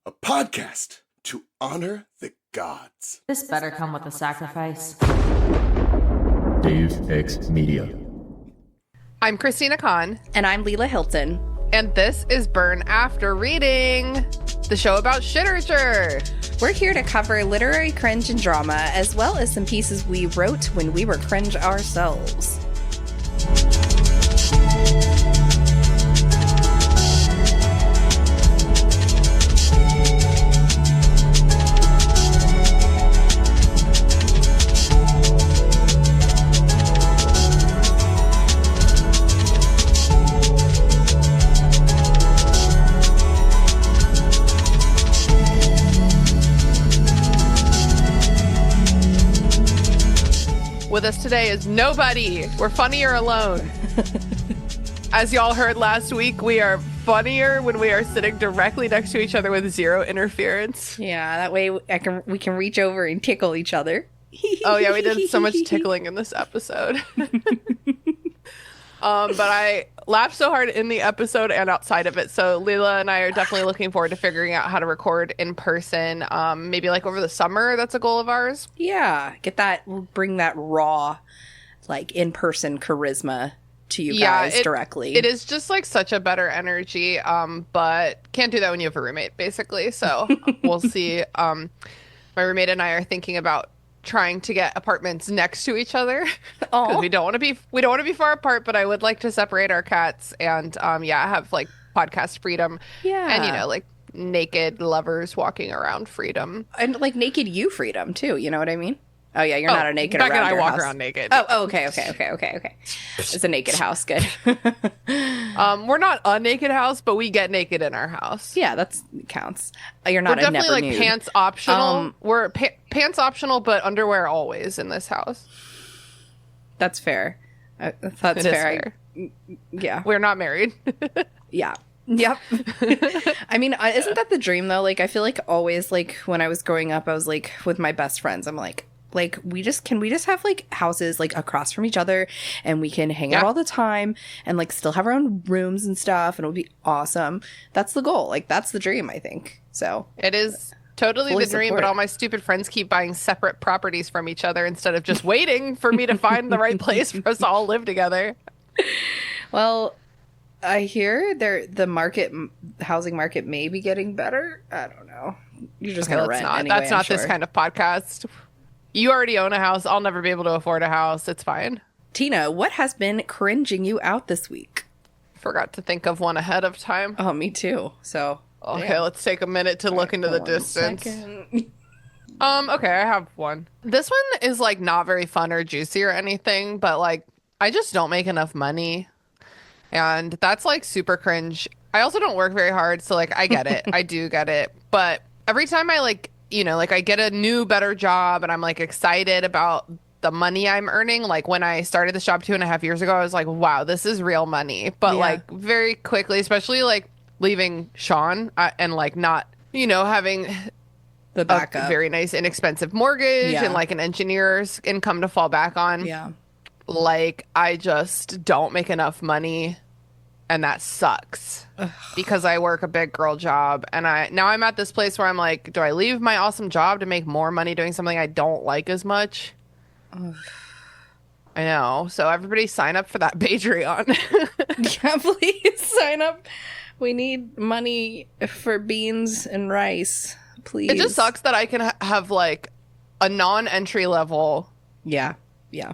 a podcast to honor the gods. This better come with a sacrifice. Dave X Media. I'm Christina Kahn. And I'm Leela Hilton. And this is Burn After Reading, the show about shiterature. We're here to cover literary cringe and drama, as well as some pieces we wrote when we were cringe ourselves. With us today is nobody. We're funnier alone. As y'all heard last week, we are funnier when we are sitting directly next to each other with zero interference. Yeah, that way we can reach over and tickle each other. Oh yeah, we did so much tickling in this episode. But I laughed so hard in the episode and outside of it. So Leela and I are definitely looking forward to figuring out how to record in person. Maybe like over the summer. That's a goal of ours. Yeah, we'll bring that raw, like in-person charisma to you guys directly. It is just like such a better energy. But can't do that when you have a roommate, basically. So we'll see. My roommate and I are thinking about trying to get apartments next to each other because we don't want to be far apart, but I would like to separate our cats and have like podcast freedom and like naked lovers walking around freedom and like naked you freedom too, you know what I mean? Oh yeah, you're not a naked Becca around and I your walk house. around naked. Oh, okay. It's a naked house, good. We're not a naked house, but we get naked in our house. Yeah, that counts. You're not We're definitely like nude. pants optional. We're pants optional, but underwear always in this house. That's fair. That's fair. Yeah, we're not married. Yeah. Yep. I mean, isn't that the dream though? Like, I feel like always, like when I was growing up, I was like with my best friends. I'm like we just have like houses like across from each other, and we can hang out all the time, and like still have our own rooms and stuff, and it would be awesome. That's the goal. Like that's the dream, I think. So it is totally the dream, but all my stupid friends keep buying separate properties from each other instead of just waiting for me to find the right place for us to all live together. Well, I hear the housing market may be getting better. I don't know. You're just gonna rent anyway. That's not this kind of podcast. You already own a house. I'll never be able to afford a house. It's fine. Tina, what has been cringing you out this week? Forgot to think of one ahead of time. Oh, me too. So okay, let's take a minute to look into the distance. Okay, I have one. This one is like not very fun or juicy or anything, but like I just don't make enough money. And that's like super cringe. I also don't work very hard, so like I get it. I do get it. But every time I like I get a new, better job and I'm like excited about the money I'm earning. Like when I started this job 2.5 years ago, I was like, wow, this is real money. But like very quickly, especially like leaving Sean and like not, having the backup, a very nice, inexpensive mortgage and like an engineer's income to fall back on. Yeah. Like I just don't make enough money. And that sucks because I work a big girl job, and now I'm at this place where I'm like, do I leave my awesome job to make more money doing something I don't like as much? I know. So everybody sign up for that Patreon. Yeah, please sign up. We need money for beans and rice, please. It just sucks that I can have like a non-entry level. Yeah.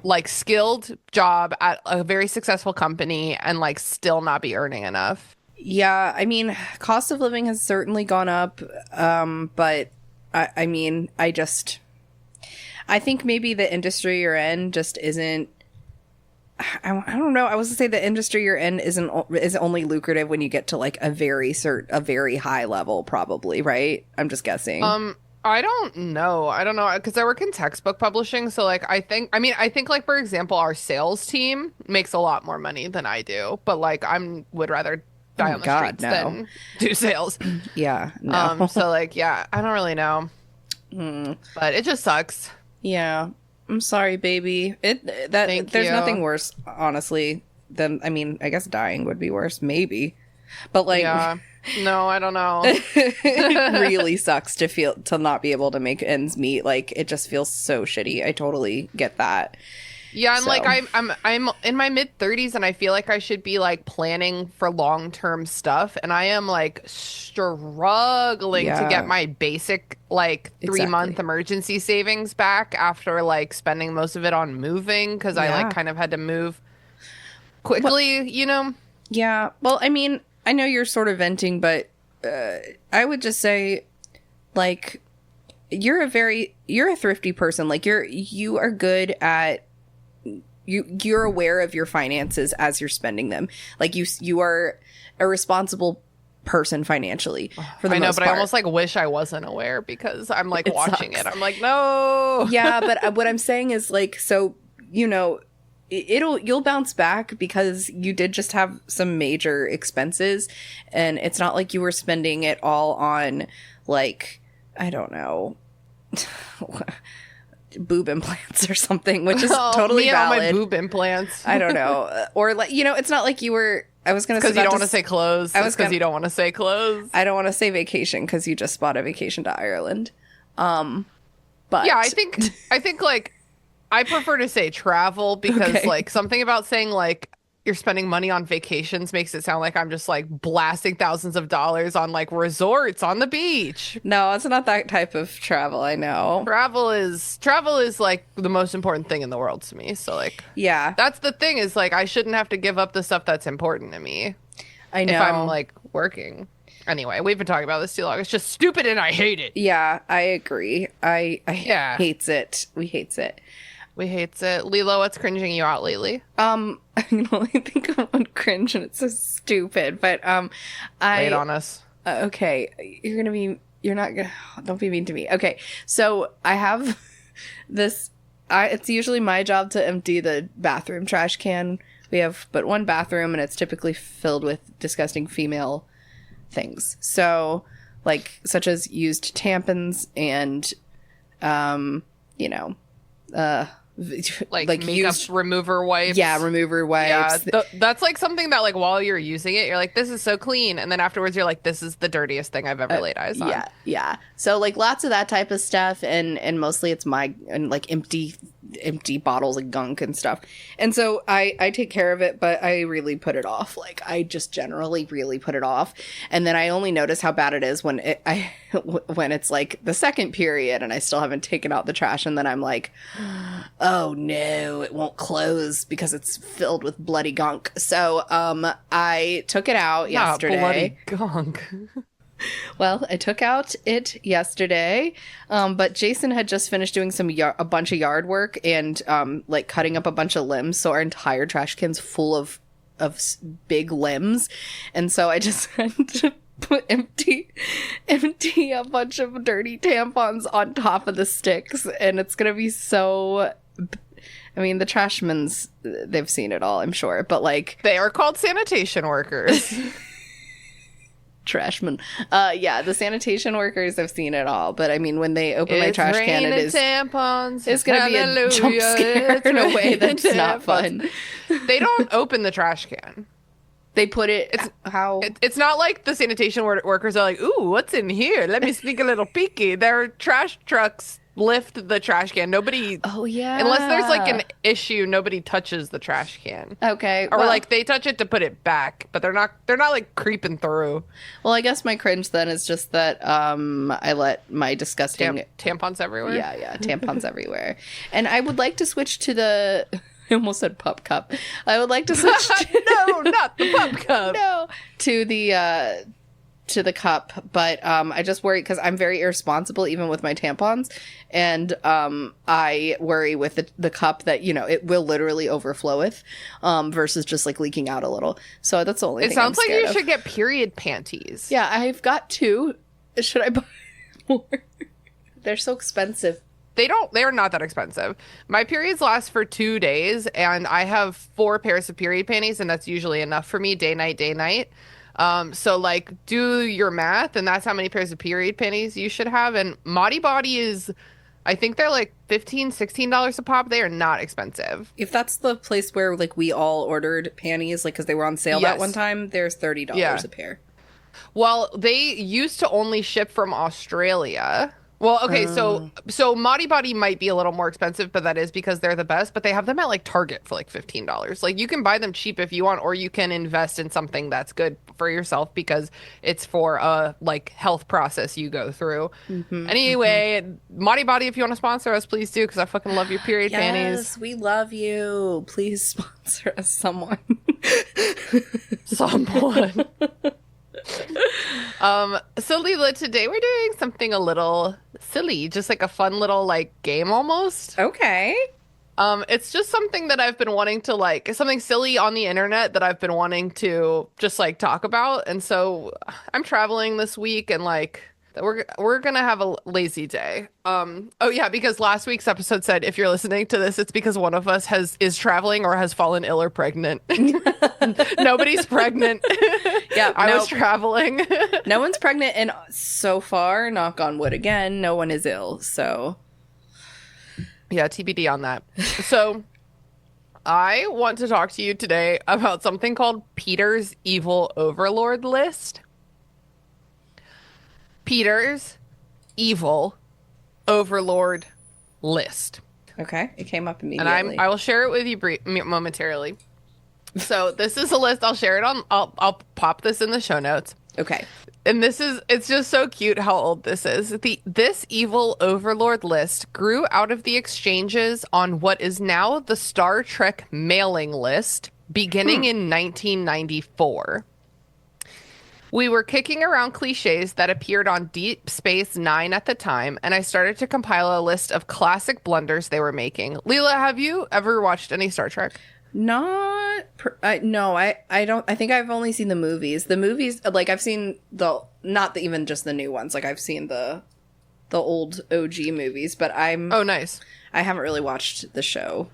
Like skilled job at a very successful company and like still not be earning enough. Yeah, I mean, cost of living has certainly gone up. But I mean, I think maybe the industry you're in just isn't. I don't know. I was to say the industry you're in is only lucrative when you get to like a very high level, probably, right? I'm just guessing. I don't know because I work in textbook publishing, so like I think like for example our sales team makes a lot more money than I do, but like would rather die on the streets than do sales. Yeah, no. So like I don't really know, but it just sucks. Yeah, I'm sorry, baby. There's nothing worse, honestly, than I guess dying would be worse, maybe, but like No, I don't know. It really sucks to not be able to make ends meet. Like, it just feels so shitty. I totally get that. Yeah, and So. like I'm in my mid 30s and I feel like I should be like planning for long-term stuff, and I am like struggling to Yeah. get my basic like 3-month Exactly. emergency savings back after like spending most of it on moving because I like Yeah. kind of had to move quickly, you know? Yeah. Well, I mean, I know you're sort of venting, but I would just say, like, you're a thrifty person. Like, you are good at you're aware of your finances as you're spending them. Like, you are a responsible person financially for the I know, most but part. I almost like wish I wasn't aware because I'm like It watching sucks. it. I'm like, no. Yeah, but what I'm saying is, like, so, you know, you'll bounce back because you did just have some major expenses, and it's not like you were spending it all on, like, I don't know, boob implants or something, which is totally me and all valid. my boob implants. I don't know. Or, like, you know, it's not like you were, I was going to say, Because you don't want to say clothes. I was because gonna- you don't want to say clothes. I don't want to say vacation because you just bought a vacation to Ireland. But Yeah, I think like I prefer to say travel because Okay. like something about saying like you're spending money on vacations makes it sound like I'm just like blasting thousands of dollars on like resorts on the beach. no, it's not that type of travel. I know. Travel is like the most important thing in the world to me. So like Yeah, that's the thing is like I shouldn't have to give up the stuff that's important to me I know. if I'm like working. Anyway, we've been talking about this too long. It's just stupid and I hate it. Yeah, I agree. I Yeah. hates it. We hates it. We hates it. Lilo, what's cringing you out lately? I can only think of one cringe, and it's so stupid. But Lay it on us. okay, you're not gonna. Don't be mean to me. Okay, so I have this. It's usually my job to empty the bathroom trash can. We have but one bathroom, and it's typically filled with disgusting female things. So, like, such as used tampons and, you know, Like makeup used, remover wipes. yeah, remover Yeah, wipes. that's like something that like while you're using it, you're like, this is so clean, and then afterwards you're like, this is the dirtiest thing I've ever laid eyes on. Yeah. So, like, lots of that type of stuff, and mostly it's like empty bottles of gunk and stuff. And so I take care of it, but I really put it off. Like, I just generally really put it off. And then I only notice how bad it is when when it's like the second period and I still haven't taken out the trash, and then I'm like, oh no, it won't close because it's filled with bloody gunk. So I took it out Not yesterday. bloody gunk. Well, I took out it yesterday, but Jason had just finished doing a bunch of yard work and like cutting up a bunch of limbs, so our entire trash can's full of big limbs, and so I just had to empty a bunch of dirty tampons on top of the sticks, and it's gonna be so. I mean, the trashmans, they've seen it all, I'm sure, but like They are called sanitation workers. trashmen. Yeah, the sanitation workers have seen it all, but I mean, when they open my trash can, it raining is tampons. it's gonna be a Hallelujah, jump scare it's in a way raining that's not tampons. fun. They don't open the trash can. They put it. How? It's not like the sanitation workers are like, ooh, what's in here? Let me sneak a little peeky. Their trash trucks lift the trash can. Nobody, Oh yeah. unless there's like an issue, nobody touches the trash can. Okay. Or well, like they touch it to put it back, but they're not like creeping through. Well, I guess my cringe then is just that I let my disgusting Tampons everywhere. yeah tampons everywhere, and I would like to switch to the. I almost said pup cup. I would like to switch to No, not the pup cup. no to the cup, but I just worry because I'm very irresponsible even with my tampons, and I worry with the cup that, you know, it will literally overflow with versus just like leaking out a little. So that's the only It thing sounds I'm like scared you of. should get period panties. Yeah, I've got two. Should I buy more? They're so expensive. They're not that expensive. My periods last for 2 days, and I have 4 pairs of period panties, and that's usually enough for me day, night. So like do your math, and that's how many pairs of period panties you should have. And Modi Body is, I think they're like $15-$16 a pop. They are not expensive. If that's the place where like we all ordered panties, like because they were on sale that Yes. one time, there's $30 Yeah. a pair. Well, they used to only ship from Australia. Well, okay, so Madi Body might be a little more expensive, but that is because they're the best. But they have them at like Target for like $15. Like you can buy them cheap if you want, or you can invest in something that's good for yourself because it's for a like health process you go through. Anyway, Madi Body, if you want to sponsor us, please do because I fucking love your period panties. Yes, we love you. Please sponsor us, someone. Someone. So Leela, today we're doing something a little silly, just like a fun little like game almost. Okay. It's just something that I've been wanting to like, something silly on the internet that I've been wanting to just like talk about. And so I'm traveling this week and like we're gonna have a lazy day. Oh yeah, because last week's episode said if you're listening to this, it's because one of us is traveling or has fallen ill or pregnant. Nobody's pregnant. Yeah, I was traveling. No one's pregnant, and so far, knock on wood again, no one is ill. So yeah, TBD on that. So I want to talk to you today about something called Peter's Evil Overlord List. Peter's Evil Overlord List. okay, it came up immediately. And I will share it with you momentarily. So this is a list. I'll share it on. I'll pop this in the show notes. Okay. And it's just so cute how old this is. This Evil Overlord List grew out of the exchanges on what is now the Star Trek mailing list beginning in 1994. We were kicking around cliches that appeared on Deep Space Nine at the time, and I started to compile a list of classic blunders they were making. Leela, have you ever watched any Star Trek? No, I don't. I think I've only seen the movies. The movies, like I've seen even just the new ones. Like I've seen the old OG movies, but Oh, nice. I haven't really watched the show.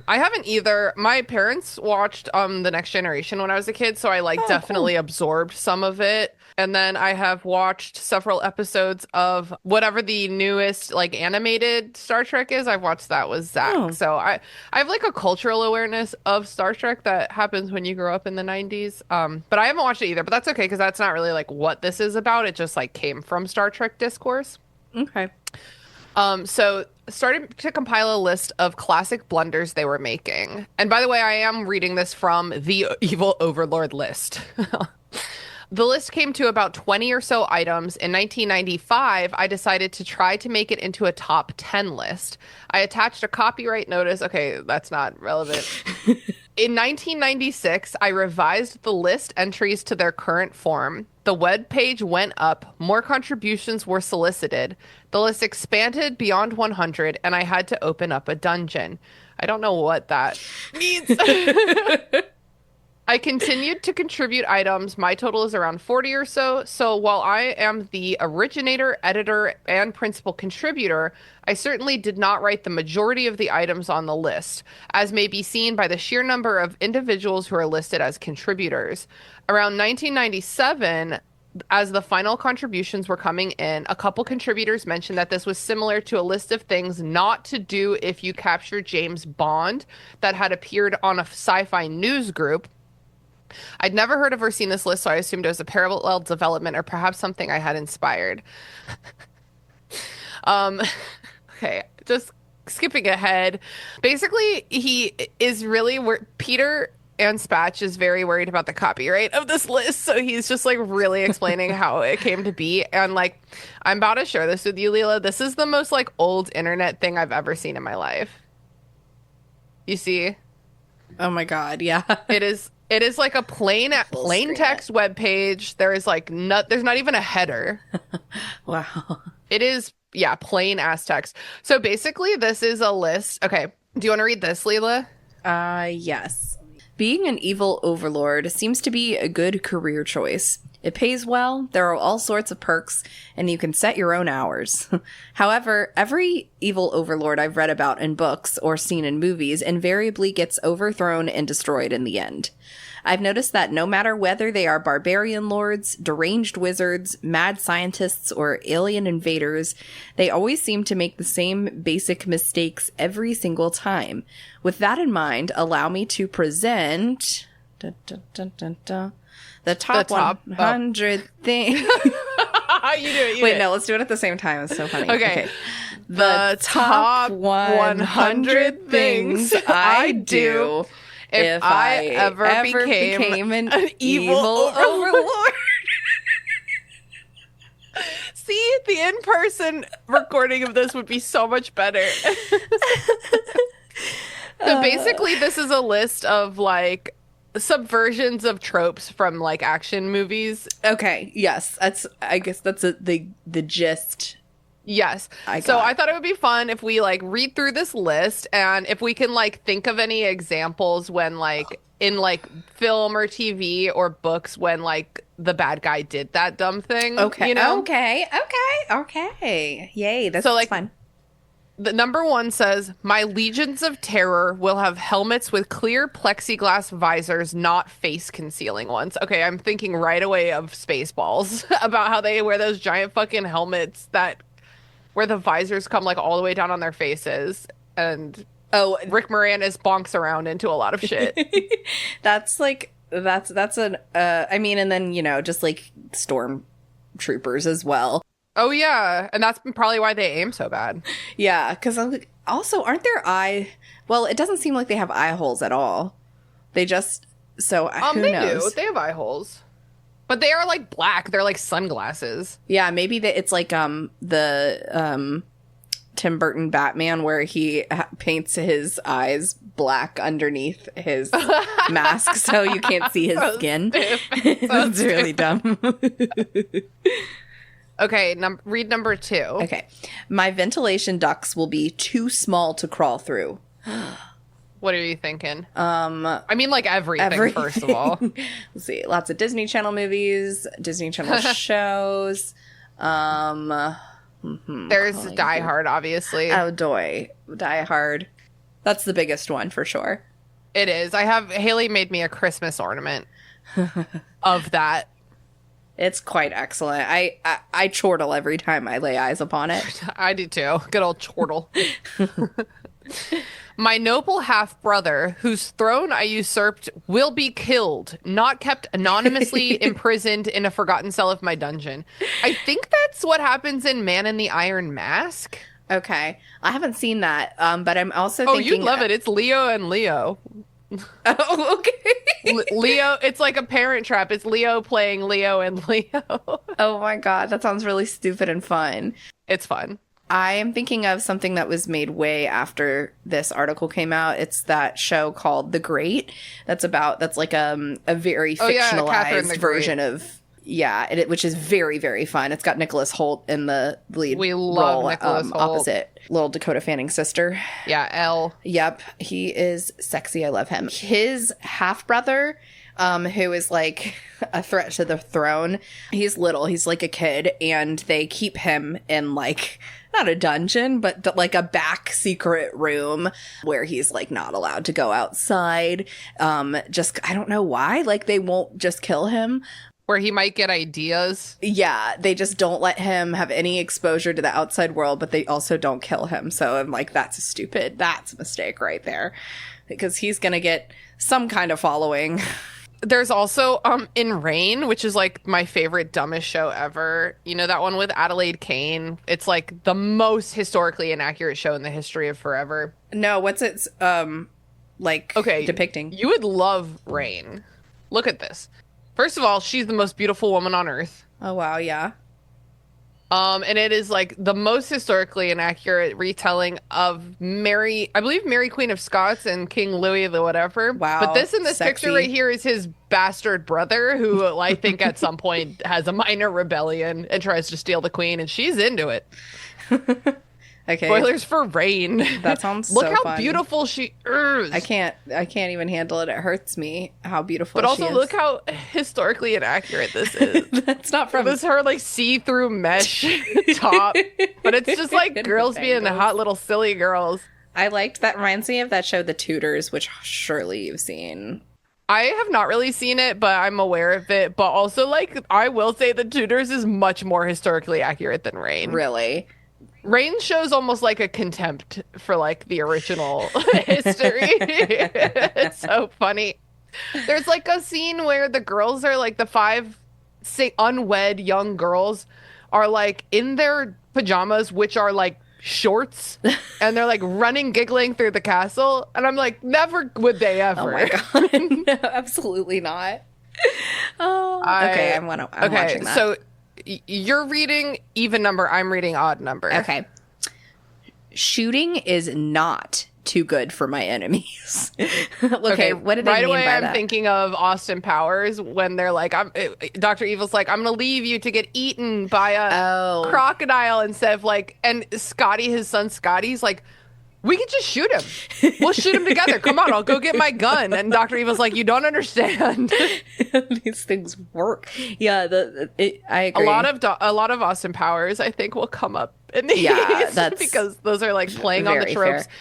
I haven't either. My parents watched The Next Generation when I was a kid, so I definitely absorbed some of it. And then I have watched several episodes of whatever the newest like animated Star Trek is. I've watched that with Zach. Oh. So I have like a cultural awareness of Star Trek that happens when you grow up in the 90s. But I haven't watched it either, but that's okay because that's not really like what this is about. It just like came from Star Trek discourse. Okay. So started to compile a list of classic blunders they were making. And by the way, I am reading this from the Evil Overlord list. The list came to about 20 or so items. In 1995, I decided to try to make it into a top 10 list. I attached a copyright notice. Okay, that's not relevant. In 1996, I revised the list entries to their current form. The web page went up, more contributions were solicited. The list expanded beyond 100, and I had to open up a dungeon. I don't know what that means. I continued to contribute items. My total is around 40 or so. So while I am the originator, editor, and principal contributor, I certainly did not write the majority of the items on the list, as may be seen by the sheer number of individuals who are listed as contributors. Around 1997, as the final contributions were coming in, a couple contributors mentioned that this was similar to a list of things not to do if you capture James Bond that had appeared on a sci-fi news group. I'd never heard of or seen this list, so I assumed it was a parallel development or perhaps something I had inspired. Okay, just skipping ahead. Basically, he is really Peter Anspach is very worried about the copyright of this list, so he's just like really explaining how it came to be. And like, I'm about to share this with you, Leela. This is the most like old internet thing I've ever seen in my life. You see? Oh my god, yeah. It is like a plain text web page. There is like there's not even a header. Wow. It is plain ass text. So basically this is a list. Okay, do you want to read this, Leela? Yes. Being an evil overlord seems to be a good career choice. It pays well, there are all sorts of perks, and you can set your own hours. However, every evil overlord I've read about in books or seen in movies invariably gets overthrown and destroyed in the end. I've noticed that no matter whether they are barbarian lords, deranged wizards, mad scientists, or alien invaders, they always seem to make the same basic mistakes every single time. With that in mind, allow me to present... Dun, dun, dun, dun, dun. The top 100 things. You do it. Wait, no, let's do it at the same time. It's so funny. Okay. The top 100 things I do if I ever became an evil overlord. See, the in-person recording of this would be so much better. So basically, this is a list of like subversions of tropes from like action movies. Okay, yes, I guess that's the gist. Yes. I thought it would be fun if we like read through this list, and if we can like think of any examples when like in like film or TV or books when like the bad guy did that dumb thing. Okay. You know? Okay. Yay, that's so, like, fun. The number 1 says, my legions of terror will have helmets with clear plexiglass visors, not face concealing ones. Okay, I'm thinking right away of Spaceballs about how they wear those giant fucking helmets where the visors come like all the way down on their faces. And Rick Moranis bonks around into a lot of shit. That's an I mean, and then, you know, just like stormtroopers as well. Oh yeah, and that's probably why they aim so bad. Yeah, because also aren't their well, it doesn't seem like they have eye holes at all. They just who they knows? Do. They have eye holes, but they are like black. They're like sunglasses. Yeah, maybe it's like the Tim Burton Batman where he paints his eyes black underneath his mask so you can't see his skin. It's really dumb. Okay, read number 2. Okay. My ventilation ducts will be too small to crawl through. What are you thinking? I mean, like everything. First of all. Let's see. Lots of Disney Channel movies, Disney Channel shows. There's Die Hard, obviously. Oh, Die Hard. That's the biggest one for sure. It is. Haley made me a Christmas ornament of that. It's quite excellent. I chortle every time I lay eyes upon it. I do too. Good old chortle. My noble half-brother, whose throne I usurped, will be killed, not kept anonymously imprisoned in a forgotten cell of my dungeon. I think that's what happens in Man in the Iron Mask. Okay. I haven't seen that, but I'm also thinking... Oh, you'd love it. It's Leo and Leo. Oh, okay. Leo, it's like a Parent Trap. It's Leo playing Leo and Leo. Oh my god, that sounds really stupid and fun. It's fun. I am thinking of something that was made way after this article came out. It's that show called The Great. That's like a very fictionalized version of which is very, very fun. It's got Nicholas Hoult in the lead. We love role, Nicholas Hoult. Opposite little Dakota Fanning's sister. Yeah, Elle. Yep, he is sexy. I love him. His half brother, who is like a threat to the throne. He's little. He's like a kid, and they keep him in like not a dungeon, but like a back secret room where he's like not allowed to go outside. Just I don't know why. Like they won't just kill him. Where he might get ideas. Yeah, they just don't let him have any exposure to the outside world, but they also don't kill him. So I'm like, that's a mistake right there. Because he's going to get some kind of following. There's also In Rain, which is like my favorite dumbest show ever. You know that one with Adelaide Kane? It's like the most historically inaccurate show in the history of forever. No, what's its depicting? You would love Rain. Look at this. First of all, she's the most beautiful woman on earth. Oh, wow, yeah. And it is like the most historically inaccurate retelling of Mary Queen of Scots and King Louis the whatever. Wow. But this picture right here is his bastard brother who I think at some point has a minor rebellion and tries to steal the queen, and she's into it. Okay. Spoilers for Rain. That sounds Look so how fun. beautiful she is. I can't even handle it. It hurts me how beautiful she is. But also look how historically inaccurate this is. That's not from... This is her like see-through mesh top. But it's just like girls being hot little silly girls. I liked that. Reminds me of that show The Tudors, which surely you've seen. I have not really seen it, but I'm aware of it. But also, like, I will say The Tudors is much more historically accurate than Rain. Really? Rain shows almost like a contempt for like the original history. It's so funny. There's like a scene where the girls are like the five unwed young girls are like in their pajamas, which are like shorts, and they're like running, giggling through the castle. And I'm like, never would they ever. Oh my god. No, absolutely not. Oh, okay. I'm watching that. So you're reading even number. I'm reading odd number. Okay. Shooting is not too good for my enemies. Okay, what did I mean by that? I'm thinking of Austin Powers when they're like, Dr. Evil's like, I'm going to leave you to get eaten by a crocodile instead of like, and Scotty, his son Scotty's like, we can just shoot him. We'll shoot him together. Come on, I'll go get my gun. And Dr. Evil's like, you don't understand. These things work. Yeah, I agree. A lot of Austin Powers, I think, will come up in these. Yeah, that's because those are like playing on the tropes. Fair.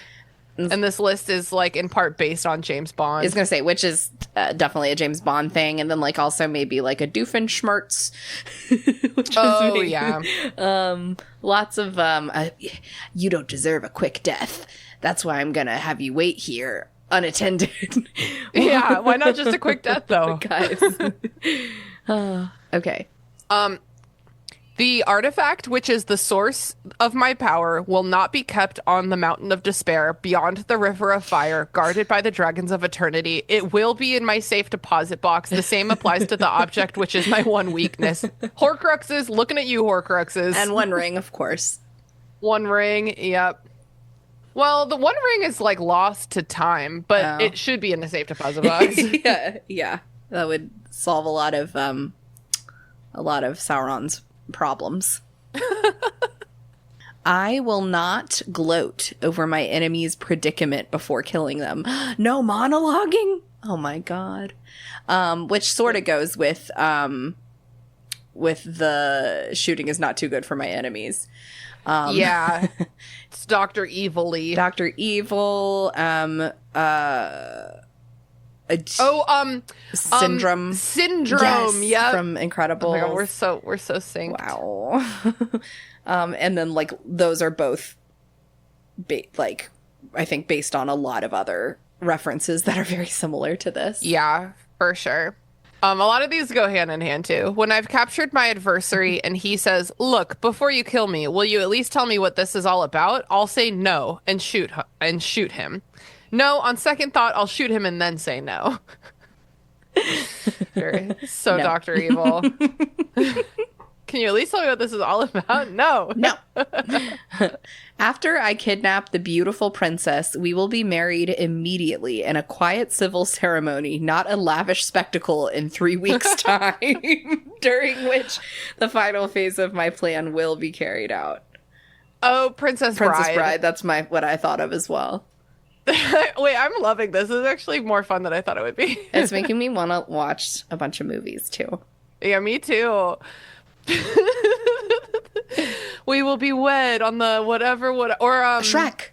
And this list is like in part based on James Bond. I was gonna say, which is definitely a James Bond thing, and then like also maybe like a Doofenshmirtz. Yeah. Lots of you don't deserve a quick death. That's why I'm gonna have you wait here unattended. Yeah, why not just a quick death though, guys? Okay. The artifact, which is the source of my power, will not be kept on the mountain of despair beyond the river of fire, guarded by the dragons of eternity. It will be in my safe deposit box. The same applies to the object, which is my one weakness. Horcruxes, looking at you, Horcruxes. And one ring, of course. One ring, yep. Well, the one ring is like lost to time, but it should be in the safe deposit box. Yeah. That would solve a lot of Sauron's problems. I will not gloat over my enemy's predicament before killing them. No monologuing? Oh my god. Which sort of goes with the shooting is not too good for my enemies. Yeah. It's Dr. Evil-y. Dr. Evil, Syndrome. Syndrome, yes, yeah. From Incredibles. Oh my god, we're so synced. Wow. And then like those are both I think based on a lot of other references that are very similar to this. Yeah, for sure. A lot of these go hand in hand too. When I've captured my adversary and he says, "Look, before you kill me, will you at least tell me what this is all about?" I'll say no and shoot him. No, on second thought, I'll shoot him and then say no. Sure. So, no. Dr. Evil. Can you at least tell me what this is all about? No. No. After I kidnap the beautiful princess, we will be married immediately in a quiet civil ceremony, not a lavish spectacle in 3 weeks' time, during which the final phase of my plan will be carried out. Oh, Princess Bride. That's what I thought of as well. Wait, I'm loving this. This is actually more fun than I thought it would be. It's making me want to watch a bunch of movies, too. Yeah, me too. We will be wed on the whatever or Shrek.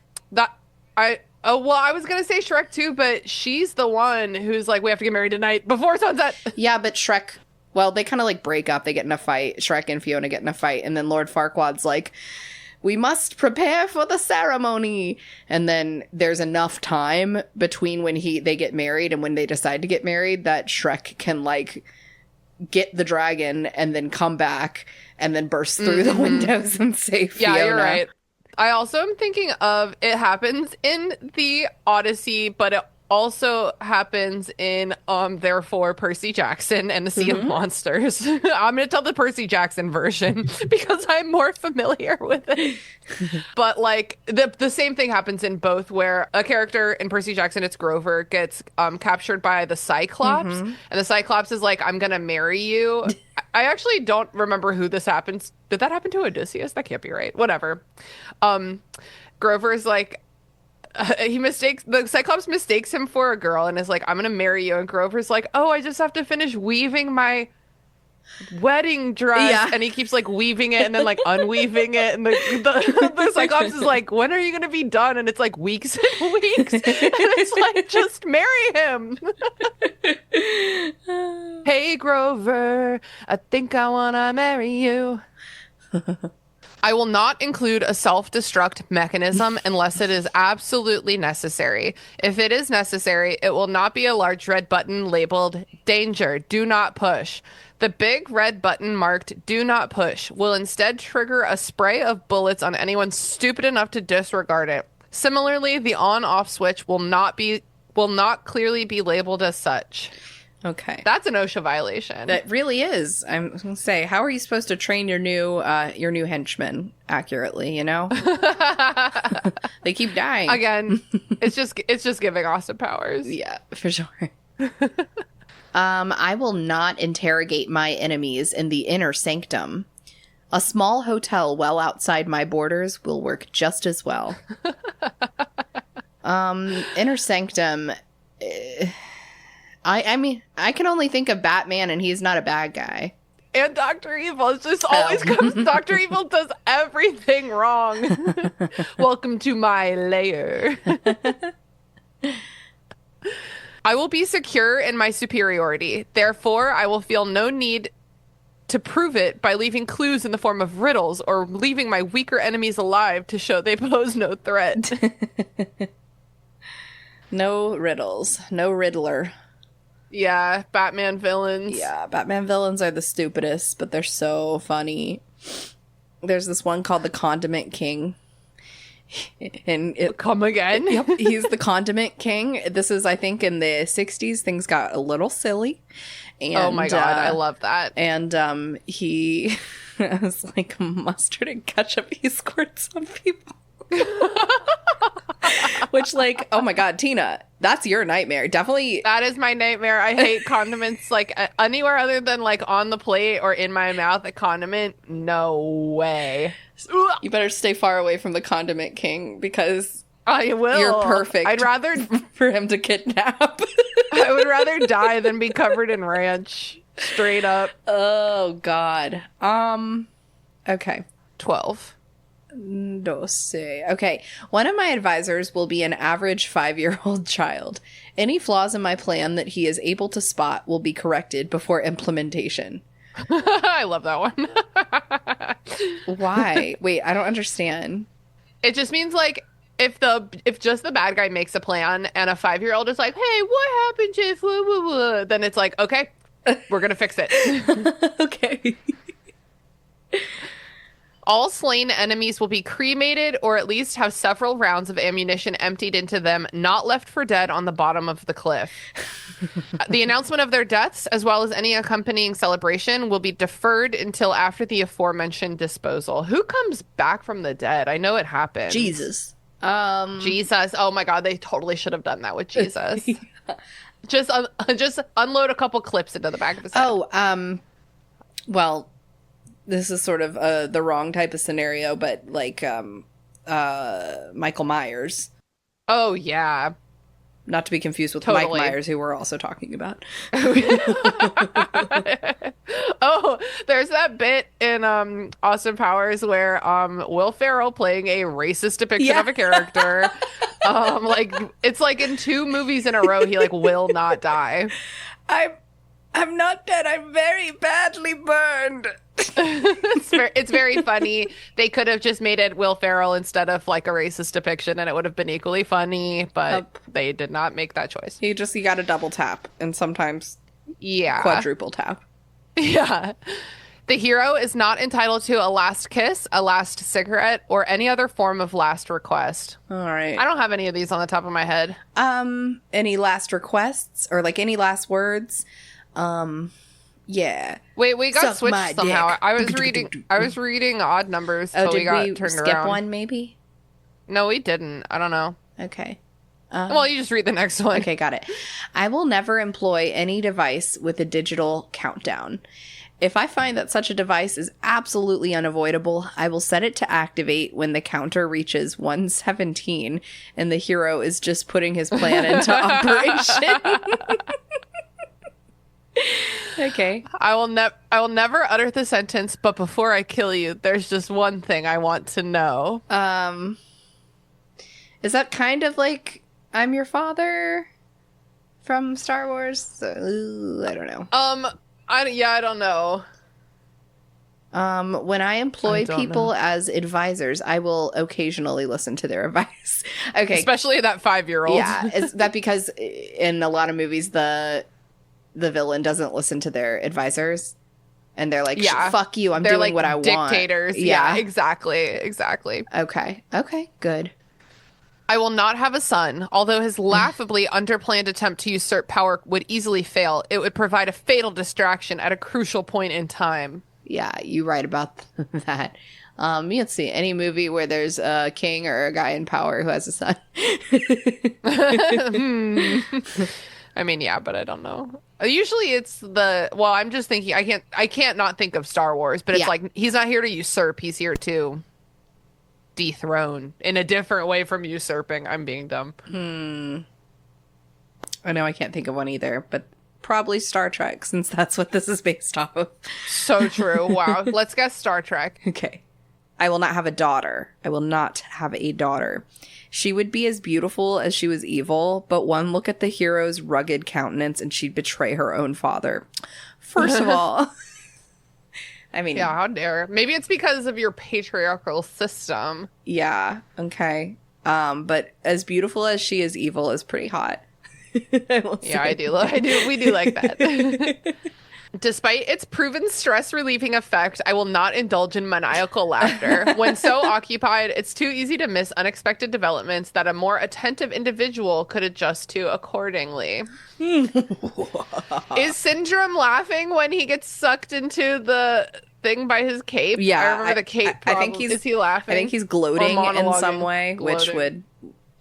I was gonna say Shrek too, but she's the one who's like, we have to get married tonight before sunset. Yeah, but Shrek, well, they kind of like break up. They get in a fight. Shrek and Fiona get in a fight, and then Lord Farquaad's like, we must prepare for the ceremony. And then there's enough time between when they get married and when they decide to get married that Shrek can like get the dragon and then come back and then burst through the windows and save Fiona. Yeah, you're right. I also am thinking of it happens in the Odyssey, but it also happens in therefore Percy Jackson and the Sea of Monsters. I'm going to tell the Percy Jackson version because I'm more familiar with it. But like the same thing happens in both, where a character in Percy Jackson, it's Grover, gets captured by the Cyclops, and the Cyclops is like, I'm going to marry you. I actually don't remember who this happens. Did that happen to Odysseus? That can't be right. Whatever. Grover's like, the Cyclops mistakes him for a girl and is like, I'm gonna marry you, and Grover's like, oh, I just have to finish weaving my wedding dress. Yeah. And he keeps like weaving it and then like unweaving it, and the Cyclops is like, when are you gonna be done? And it's like weeks and weeks, and it's like, just marry him. Hey Grover, I think I wanna marry you. I will not include a self-destruct mechanism unless it is absolutely necessary. If it is necessary, it will not be a large red button labeled danger, do not push. The big red button marked do not push will instead trigger a spray of bullets on anyone stupid enough to disregard it. Similarly, the on-off switch will not clearly be labeled as such. Okay. That's an OSHA violation. That really is. I'm going to say, how are you supposed to train your new henchmen accurately, you know? They keep dying. Again, it's just giving Austin powers. Yeah, for sure. I will not interrogate my enemies in the inner sanctum. A small hotel well outside my borders will work just as well. Inner sanctum... I mean, I can only think of Batman, and he's not a bad guy. And Dr. Evil. It just always comes. Dr. Evil does everything wrong. Welcome to my lair. I will be secure in my superiority. Therefore, I will feel no need to prove it by leaving clues in the form of riddles or leaving my weaker enemies alive to show they pose no threat. No riddles. No Riddler. Yeah, Batman villains. Yeah, Batman villains are the stupidest, but they're so funny. There's this one called the Condiment King. And Come again? Yep, he's the Condiment King. This is, I think, in the 60s. Things got a little silly. And, oh my god, I love that. And he has like mustard and ketchup he squirts on people. Which, like, oh my god, Tina, that's your nightmare. Definitely. That is my nightmare. I hate condiments, like, anywhere other than, like, on the plate or in my mouth. A condiment, no way. You better stay far away from the Condiment King, because I will. You're perfect. I'd rather for him to kidnap. I would rather die than be covered in ranch. Straight up. Oh god. Okay. 12. Doce. Okay. One of my advisors will be an average 5-year-old child. Any flaws in my plan that he is able to spot will be corrected before implementation. I love that one. Why? Wait, I don't understand. It just means, like, if just the bad guy makes a plan and a 5-year-old is like, hey, what happens if then it's like, okay, we're gonna fix it. Okay. All slain enemies will be cremated or at least have several rounds of ammunition emptied into them, not left for dead on the bottom of the cliff. The announcement of their deaths, as well as any accompanying celebration, will be deferred until after the aforementioned disposal. Who comes back from the dead? I know it happened. Jesus. Jesus. Oh my god, they totally should have done that with Jesus. Yeah. Just unload a couple clips into the back of his head. Oh, well, this is sort of the wrong type of scenario, but like Michael Myers. Oh, yeah. Not to be confused with Totally. Mike Myers, who we're also talking about. Oh, there's that bit in Austin Powers where Will Ferrell playing a racist depiction of a character. Like, it's like in 2 movies in a row, he like will not die. I'm not dead. I'm very badly burned. It's very funny. They could have just made it Will Ferrell instead of like a racist depiction, and it would have been equally funny. But they did not make that choice. You got to double tap and sometimes quadruple tap. Yeah. The hero is not entitled to a last kiss, a last cigarette, or any other form of last request. All right. I don't have any of these on the top of my head. Any last requests or like any last words? Yeah. Wait, we got Suck switched somehow. dick. I was reading odd numbers, Oh, so we did got we turned skip around. one maybe? No, we didn't. I don't know. Okay. Well, you just read the next one. Okay, got it. I will never employ any device with a digital countdown. If I find that such a device is absolutely unavoidable, I will set it to activate when the counter reaches 117 and the hero is just putting his plan into operation. Okay. I will never utter the sentence, but before I kill you, there's just one thing I want to know. Is that kind of like I'm your father from Star Wars? I don't know. I don't know. When I employ don't people know. as advisors, I will occasionally listen to their advice. Okay. Especially that 5-year-old. Yeah. Is that because in a lot of movies, the villain doesn't listen to their advisors? And they're like, Yeah. fuck you, I'm They're doing like what I want. dictators. Yeah, exactly. Okay, good. I will not have a son. Although his laughably underplanned attempt to usurp power would easily fail, it would provide a fatal distraction at a crucial point in time. Yeah, you write about that. You don't see any movie where there's a king or a guy in power who has a son. I mean, yeah, but I don't know. Usually it's I'm just thinking I can't not think of Star Wars, but it's Yeah. like he's not here to usurp, he's here to dethrone in a different way from usurping. I'm being dumb. I know I can't think of one either, but probably Star Trek, since that's what this is based off of. So true. Wow. Let's guess Star Trek. Okay. I will not have a daughter. I will not have a daughter. She would be as beautiful as she was evil, but one look at the hero's rugged countenance and she'd betray her own father. First of all, I mean, Yeah, how dare. Maybe it's because of your patriarchal system. yeah, okay. But as beautiful as she is evil is pretty hot. I will Yeah, say. we do like that. Despite its proven stress-relieving effect, I will not indulge in maniacal laughter. When so occupied, it's too easy to miss unexpected developments that a more attentive individual could adjust to accordingly. Is Syndrome laughing when he gets sucked into the thing by his cape? Yeah, I remember the cape I think problem. Is he laughing? I think he's gloating Or in some monologuing? way, which Gloating. would,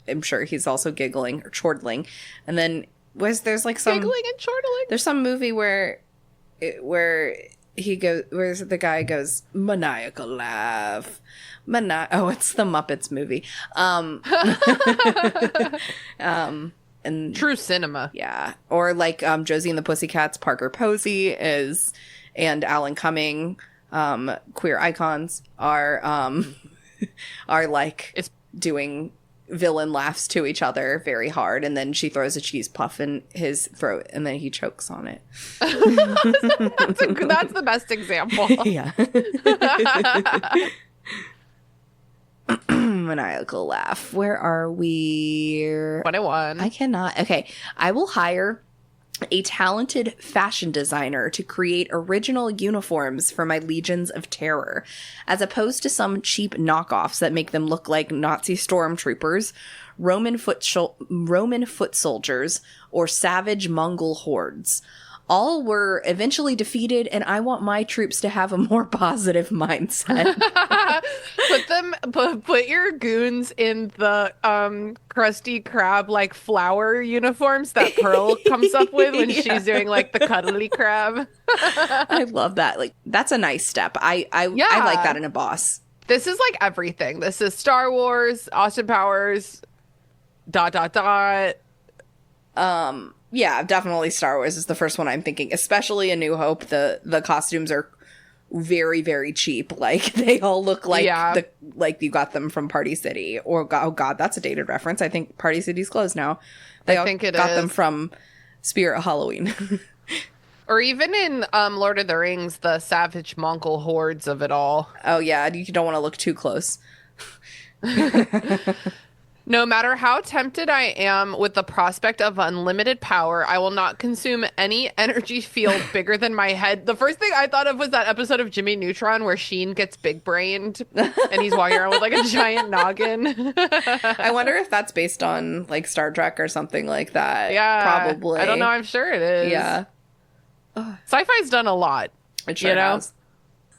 I'm sure he's also giggling or chortling. And then there's like some Giggling and chortling. there's some movie where he goes, where the guy goes, maniacal laugh. It's the Muppets movie. And True cinema. yeah. Or like Josie and the Pussycats, Parker Posey is, and Alan Cumming, queer icons are like It's doing villain laughs to each other very hard, and then she throws a cheese puff in his throat and then he chokes on it. that's the best example. Yeah. Maniacal laugh. Where are we? 21. I cannot. Okay. I will hire a talented fashion designer to create original uniforms for my legions of terror, as opposed to some cheap knockoffs that make them look like Nazi stormtroopers, Roman foot soldiers, or savage Mongol hordes. All were eventually defeated, and I want my troops to have a more positive mindset. Put your goons in the Krusty Krab like flower uniforms that Pearl comes up with when Yeah. she's doing like the cuddly crab. I love that. Like, that's a nice step. I Yeah. like that in a boss. This is like everything. This is Star Wars, Austin Powers, ... Yeah, definitely Star Wars is the first one I'm thinking, especially A New Hope. The costumes are very, very cheap. Like, they all look like like you got them from Party City. Or, oh god, that's a dated reference. I think Party City's closed now. They all think it got is. them from Spirit Halloween. Or even in Lord of the Rings, the savage Mongol hordes of it all. Oh yeah, you don't want to look too close. No matter how tempted I am with the prospect of unlimited power, I will not consume any energy field bigger than my head. The first thing I thought of was that episode of Jimmy Neutron where Sheen gets big-brained and he's walking around with like a giant noggin. I wonder if that's based on like Star Trek or something like that. Yeah. Probably. I don't know. I'm sure it is. Yeah. Sci-fi's done a lot. It sure You know? has.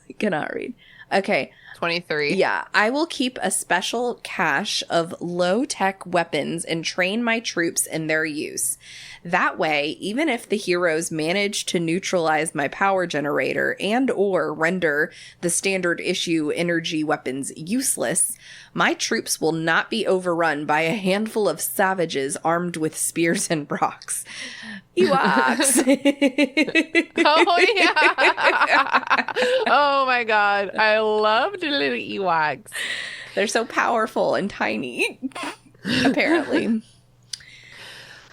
I cannot read. Okay. 23. Yeah, I will keep a special cache of low-tech weapons and train my troops in their use. That way, even if the heroes manage to neutralize my power generator and or render the standard issue energy weapons useless, my troops will not be overrun by a handful of savages armed with spears and rocks. Ewoks! Oh, yeah. Oh, my God. I loved little Ewoks. They're so powerful and tiny, apparently.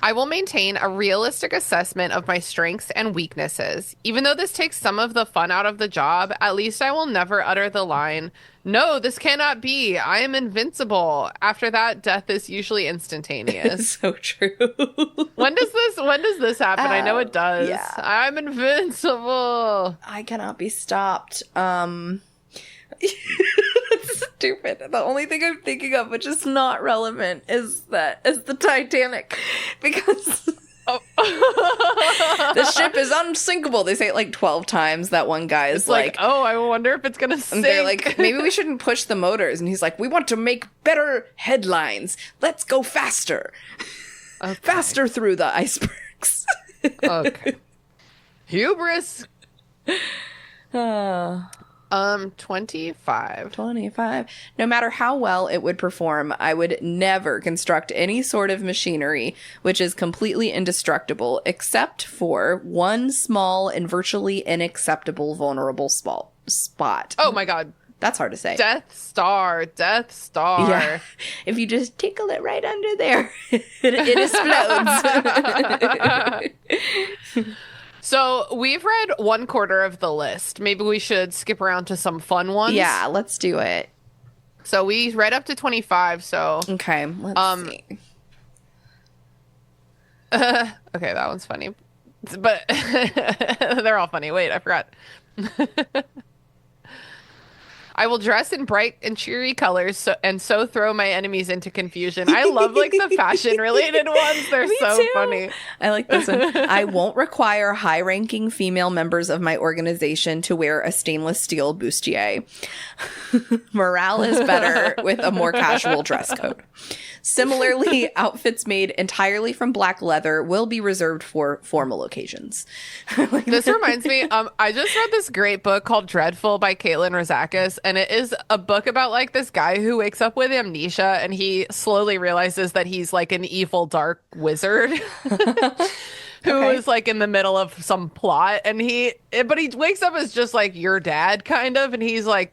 I will maintain a realistic assessment of my strengths and weaknesses. Even though this takes some of the fun out of the job, at least I will never utter the line, "No, this cannot be. I am invincible." After that, death is usually instantaneous. So true. When does this happen? I know it does. Yeah. I'm invincible. I cannot be stopped. That's stupid. The only thing I'm thinking of, which is not relevant, is the Titanic, because the ship is unsinkable. They say it like 12 times. That one guy is It's like, oh, I wonder if it's gonna sink. and they're like, maybe we shouldn't push the motors. And he's like, we want to make better headlines. Let's go faster, faster through the icebergs. Okay. Hubris. 25. 25. No matter how well it would perform, I would never construct any sort of machinery which is completely indestructible, except for one small and virtually unacceptable vulnerable spot. Oh my god. That's hard to say. Death Star. Yeah. If you just tickle it right under there, it explodes. So we've read 1/4 of the list. Maybe we should skip around to some fun ones. Yeah, let's do it. So we read up to 25. So Okay, let's see. okay, that one's funny, but they're all funny. Wait, I forgot. I will dress in bright and cheery colors so throw my enemies into confusion. I love like the fashion related ones. They're so funny. I like this one. I won't require high-ranking female members of my organization to wear a stainless steel bustier. Morale is better with a more casual dress code. Similarly, outfits made entirely from black leather will be reserved for formal occasions. This reminds me, I just read this great book called Dreadful by Caitlin Rozakis, and it is a book about like this guy who wakes up with amnesia and he slowly realizes that he's like an evil dark wizard who is like in the middle of some plot, and he wakes up as just like your dad kind of, and he's like,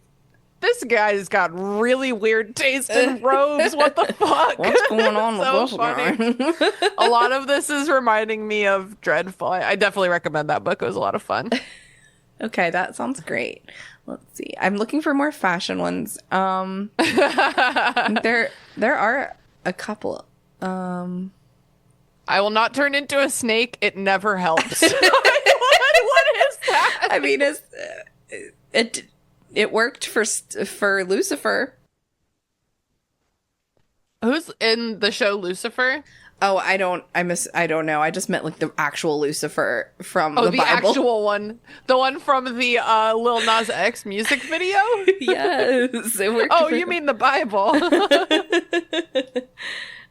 this guy's got really weird taste in robes. What the fuck? What's going on with this funny. guy? A lot of this is reminding me of Dreadful. I definitely recommend that book. It was a lot of fun. Okay, that sounds great. Let's see. I'm looking for more fashion ones. There are a couple. I will not turn into a snake. It never helps. What is that? I mean, it worked for Lucifer. Who's in the show Lucifer? Oh, I don't know. I just meant like the actual Lucifer from the Bible. Actual one. The one from the Lil Nas X music video? Yes. It worked you mean the Bible.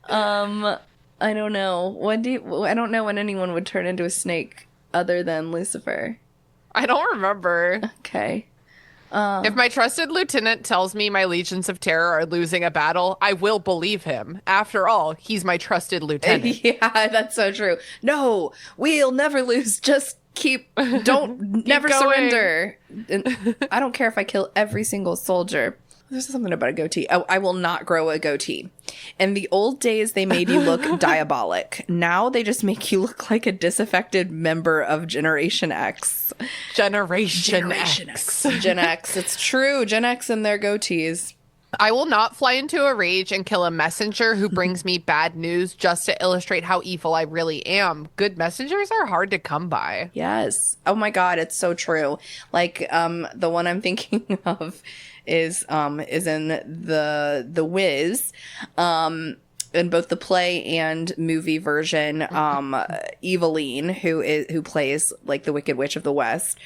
I don't know. I don't know when anyone would turn into a snake other than Lucifer. I don't remember. Okay. If my trusted lieutenant tells me my legions of terror are losing a battle, I will believe him. After all, he's my trusted lieutenant. Yeah, that's so true. No, we'll never lose. Just never going. surrender. And I don't care if I kill every single soldier. There's something about a goatee. Oh, I will not grow a goatee. In the old days, they made you look diabolic. Now they just make you look like a disaffected member of Generation X. Generation X. Gen X. It's true. Gen X and their goatees. I will not fly into a rage and kill a messenger who brings me bad news just to illustrate how evil I really am. Good messengers are hard to come by. Yes. Oh my God, it's so true. Like, the one I'm thinking of is in the Wiz, in both the play and movie version. Eveline, who plays like the Wicked Witch of the West,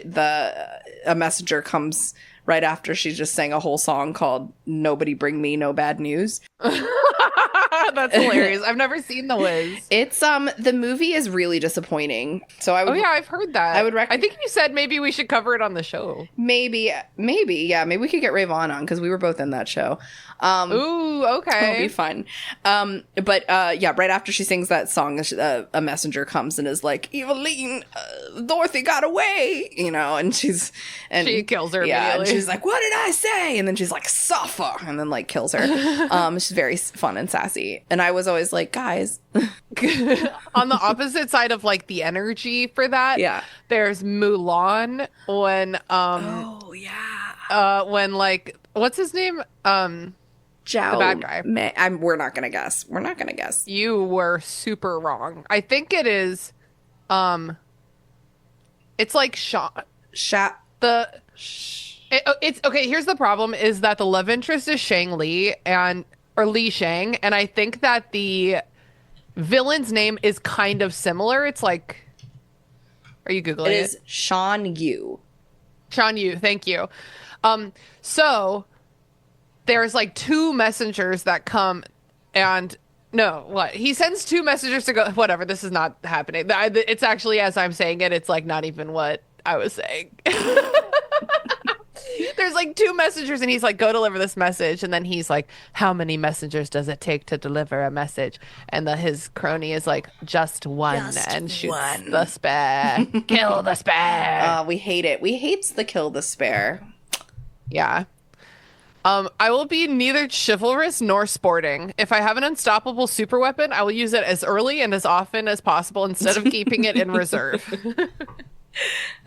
a messenger comes right after she just sang a whole song called "Nobody Bring Me No Bad News." That's hilarious. I've never seen The Wiz. It's the movie is really disappointing. So I would. Oh yeah, I've heard that. I would I think you said maybe we should cover it on the show. Maybe maybe we could get Rayvon on because we were both in that show. Ooh, okay. It'll be fun. But right after she sings that song, a messenger comes and is like, "Eveline, Dorothy got away," and she kills her Yeah, and immediately. she's like, "What did I say?" And then she's like, "Suffer," and then like kills her. She's very fun and sassy. Exactly. And I was always like, guys. On the opposite side of like the energy for that, Yeah. there's Mulan when Oh, yeah. when like what's his name? Zhao. The bad guy. We're not gonna guess. We're not gonna guess. You were super wrong. I think it is it's like it's okay, here's the problem is that the love interest is Shang Li or Li Shang, and I think that the villain's name is kind of similar. It's like, are you Googling it? It is Shan Yu. Shan Yu, thank you. So there's like two messengers that come and no, what? He sends two messengers to go, whatever, this is not happening. It's actually, as I'm saying it, it's like not even what I was saying. There's like two messengers and he's like, go deliver this message. And then he's like, how many messengers does it take to deliver a message? And his crony is like, just one, and shoots the spare. Kill the spare. We hate it. We hates the kill the spare. Yeah. I will be neither chivalrous nor sporting. If I have an unstoppable super weapon, I will use it as early and as often as possible instead of keeping it in reserve.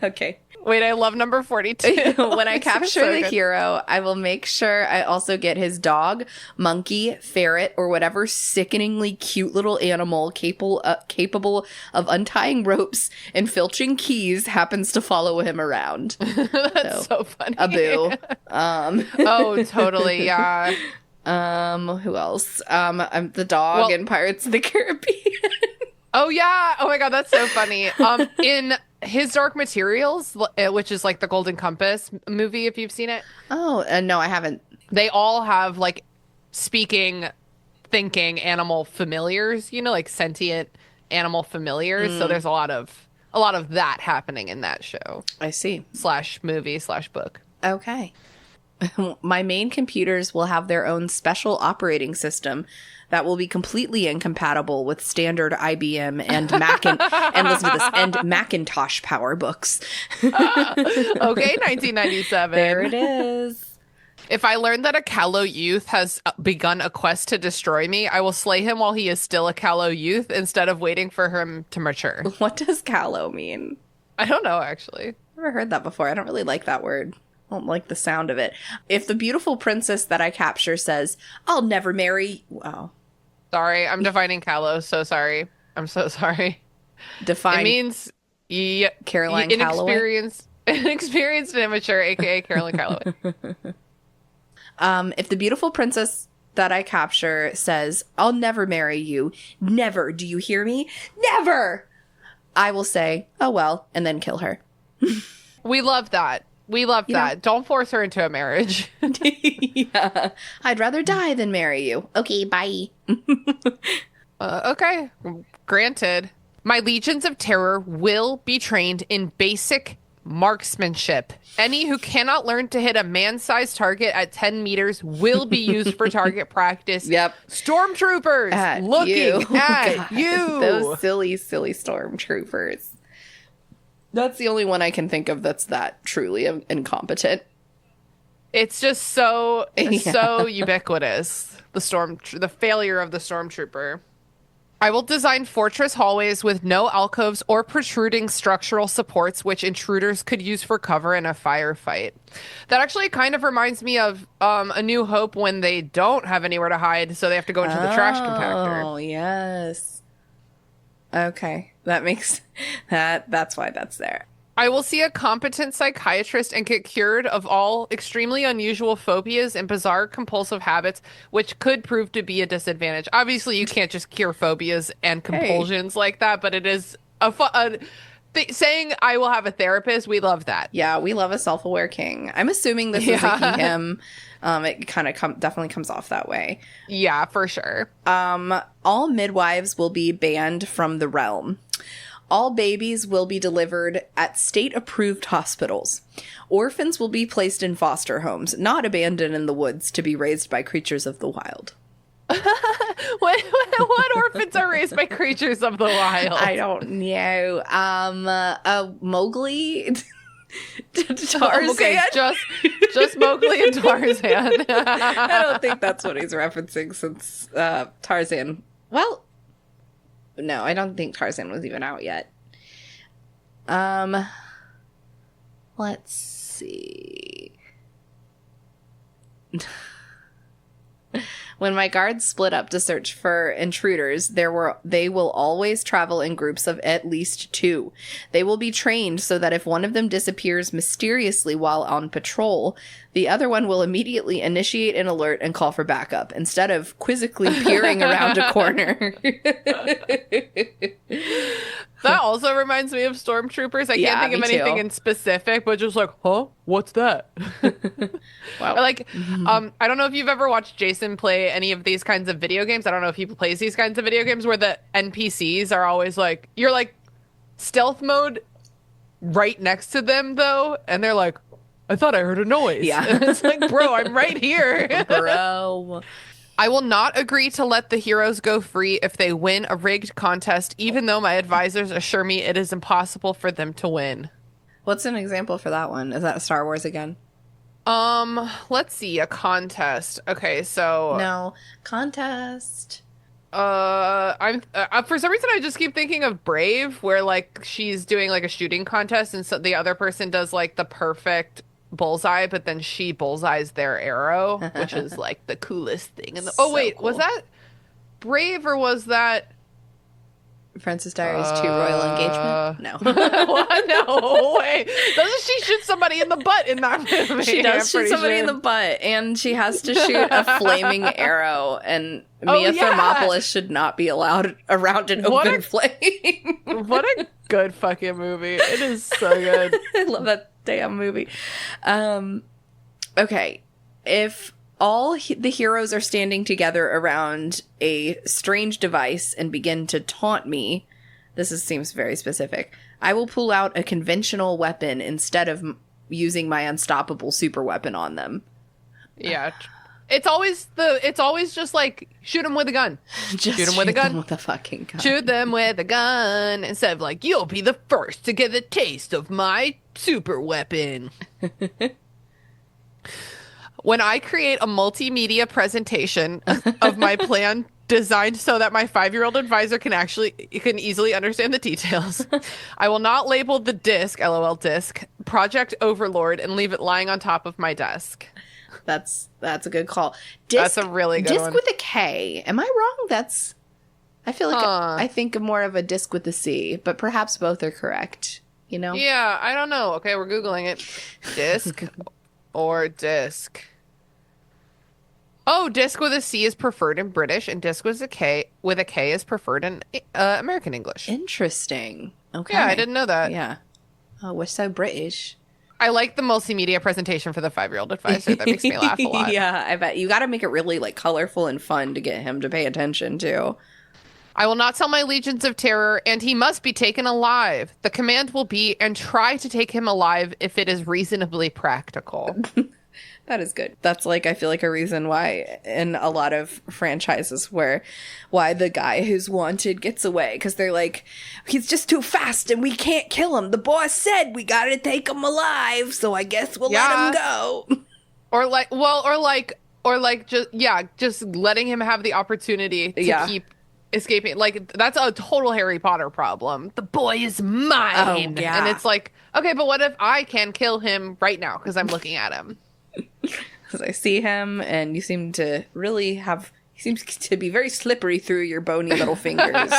Okay. Wait, I love number 42. When I capture the hero, I will make sure I also get his dog, monkey, ferret, or whatever sickeningly cute little animal capable of untying ropes and filching keys happens to follow him around. That's so funny. Abu. Oh, totally, yeah. Who else? I'm the dog in Pirates of the Caribbean. Oh, yeah. Oh, my God, that's so funny. In His Dark Materials, which is like the Golden Compass movie, if you've seen it. Oh, no, I haven't. They all have like speaking, thinking animal familiars, like sentient animal familiars. So there's a lot of that happening in that show. I see. /movie/book. Okay. My main computers will have their own special operating system that will be completely incompatible with standard IBM and and listen to this, and Macintosh PowerBooks. Okay, 1997. There it is. If I learn that a callow youth has begun a quest to destroy me, I will slay him while he is still a callow youth instead of waiting for him to mature. What does callow mean? I don't know, actually. I've never heard that before. I don't really like that word. I don't like the sound of it. If the beautiful princess that I capture says, I'll never marry... Oh. Sorry, I'm defining callow. So sorry. I'm so sorry. Define. It means Caroline Calloway. Inexperienced and immature, aka Caroline Calloway. If the beautiful princess that I capture says, I'll never marry you. Never. Do you hear me? Never! I will say, oh well, and then kill her. We love that. We love that. Don't force her into a marriage. Yeah. I'd rather die than marry you. Okay, bye. Okay. Granted. My legions of terror will be trained in basic marksmanship. Any who cannot learn to hit a man-sized target at 10 meters will be used for target practice. Yep. Stormtroopers looking at you. Those silly, silly stormtroopers. That's the only one I can think of that's that truly incompetent. It's just so ubiquitous. The failure of the stormtrooper. I will design fortress hallways with no alcoves or protruding structural supports which intruders could use for cover in a firefight. That actually kind of reminds me of A New Hope when they don't have anywhere to hide, so they have to go into the trash compactor. Oh, yes. Okay. That makes that's why that's there. I will see a competent psychiatrist and get cured of all extremely unusual phobias and bizarre compulsive habits, which could prove to be a disadvantage. Obviously, you can't just cure phobias and compulsions like that, but it is saying I will have a therapist. We love that. Yeah, we love a self-aware king. I'm assuming this is a he, him. It kind of definitely comes off that way. Yeah, for sure. All midwives will be banned from the realm. All babies will be delivered at state-approved hospitals. Orphans will be placed in foster homes, not abandoned in the woods to be raised by creatures of the wild. What orphans are raised by creatures of the wild? I don't know. Mowgli? Tarzan? Okay, just Mowgli and Tarzan. I don't think that's what he's referencing since Tarzan. Well, no, I don't think Tarzan was even out yet. Let's see. When my guards split up to search for intruders, they will always travel in groups of at least 2. They will be trained so that if one of them disappears mysteriously while on patrol, the other one will immediately initiate an alert and call for backup, instead of quizzically peering around a corner. That also reminds me of Stormtroopers. I can't think of anything in specific, but just like, huh? What's that? Wow. Or like, I don't know if you've ever watched Jason play any of these kinds of video games. I don't know if he plays these kinds of video games where the NPCs are always like, you're like stealth mode right next to them though, and they're like, I thought I heard a noise. Yeah. And it's like, bro, I'm right here. Bro. I will not agree to let the heroes go free if they win a rigged contest, even though my advisors assure me it is impossible for them to win. What's an example for that one? Is that Star Wars again? Let's see, a contest. Okay, so No. Contest. I'm for some reason I just keep thinking of Brave, where like she's doing like a shooting contest and so the other person does like the perfect bullseye, but then she bullseyes their arrow, which is like the coolest thing. And So wait, cool. was that Brave or was that Princess Diaries 2 Royal Engagement? No. what? No way. Doesn't she shoot somebody in the butt in that movie? She does shoot somebody in the butt, and she has to shoot a flaming arrow, and Mia Thermopolis should not be allowed around an open flame. What a good fucking movie. It is so good. I love that damn movie. Okay. If all the heroes are standing together around a strange device and begin to taunt me, seems very specific, I will pull out a conventional weapon instead of using my unstoppable super weapon on them. Yeah. It's always just like, shoot them with a gun. Just shoot them with a gun. With a fucking gun. Shoot them with a gun. Instead of like, you'll be the first to get a taste of my super weapon. When I create a multimedia presentation of my plan designed so that my 5-year-old advisor can easily understand the details, I will not label the disc, LOL disc, Project Overlord, and leave it lying on top of my desk. That's a good call. That's a really good disc one. With a K. Am I wrong? I feel like I think more of a disc with a C, but perhaps both are correct. You know? Yeah, I don't know. Okay, we're Googling it. Disc or disc. Oh, disc with a C is preferred in British, and disc with a K is preferred in American English. Interesting. Okay. Yeah, I didn't know that. Yeah. Oh, we're so British. I like the multimedia presentation for the 5-year-old advisor. That makes me laugh a lot. Yeah, I bet. You got to make it really like colorful and fun to get him to pay attention to. I will not tell my legions of terror, and he must be taken alive. The command will be, and try to take him alive if it is reasonably practical. That is good. That's like, I feel like a reason why in a lot of franchises why the guy who's wanted gets away. Because they're like, he's just too fast and we can't kill him. The boss said we got to take him alive. So I guess we'll let him go. Just letting him have the opportunity to keep escaping. Like, that's a total Harry Potter problem. The boy is mine. Oh, yeah. And it's like, okay, but what if I can kill him right now because I'm looking at him? Because I see him, and you seem to really he seems to be very slippery through your bony little fingers.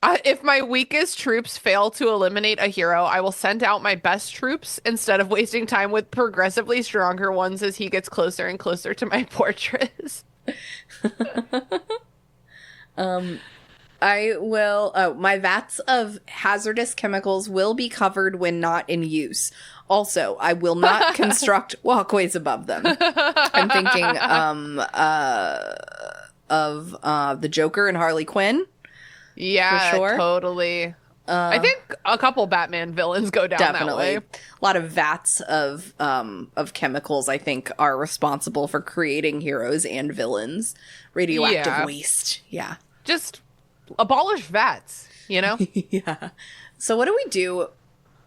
If my weakest troops fail to eliminate a hero, I will send out my best troops instead of wasting time with progressively stronger ones as he gets closer and closer to my fortress. My vats of hazardous chemicals will be covered when not in use. Also, I will not construct walkways above them. I'm thinking of the Joker and Harley Quinn. Yeah, for sure. Totally. I think a couple Batman villains go down that way. A lot of vats of chemicals, I think, are responsible for creating heroes and villains. Radioactive waste. Yeah. Just abolish vats, you know? Yeah. So what do we do?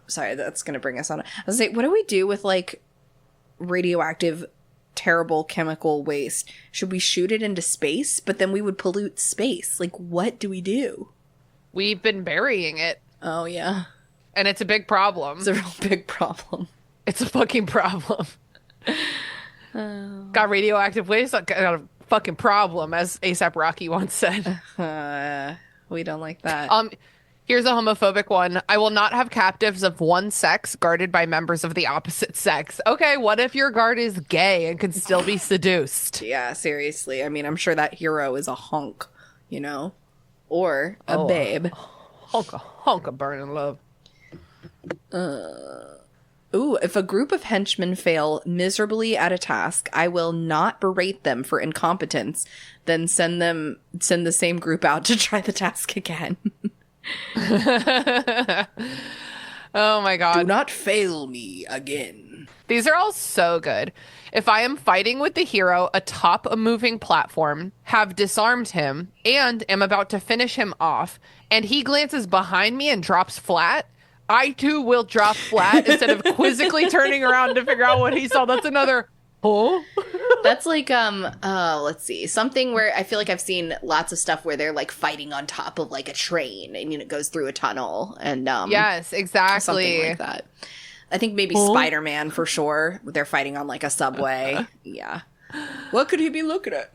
Sorry, that's going to bring us on. I was saying, what do we do with like radioactive, terrible chemical waste? Should we shoot it into space? But then we would pollute space. Like, what do we do? We've been burying it. Oh, yeah. And it's a big problem. It's a real big problem. It's a fucking problem. Got radioactive waste? Got a fucking problem, as A$AP Rocky once said. We don't like that. Here's a homophobic one. I will not have captives of one sex guarded by members of the opposite sex. Okay, what if your guard is gay and can still be seduced? Yeah, seriously. I mean, I'm sure that hero is a hunk, you know? Or a babe. Hunk of burning love. Ooh, if a group of henchmen fail miserably at a task, I will not berate them for incompetence, then send the same group out to try the task again. Oh my god. Do not fail me again. These are all so good. If I am fighting with the hero atop a moving platform, have disarmed him, and am about to finish him off, and he glances behind me and drops flat, I too will drop flat instead of quizzically turning around to figure out what he saw. That's another, oh. That's like, let's see, something where I feel like I've seen lots of stuff where they're like fighting on top of like a train and it goes through a tunnel and, yes, exactly. Something like that. I think maybe Spider-Man for sure. They're fighting on like a subway. Yeah. What could he be looking at?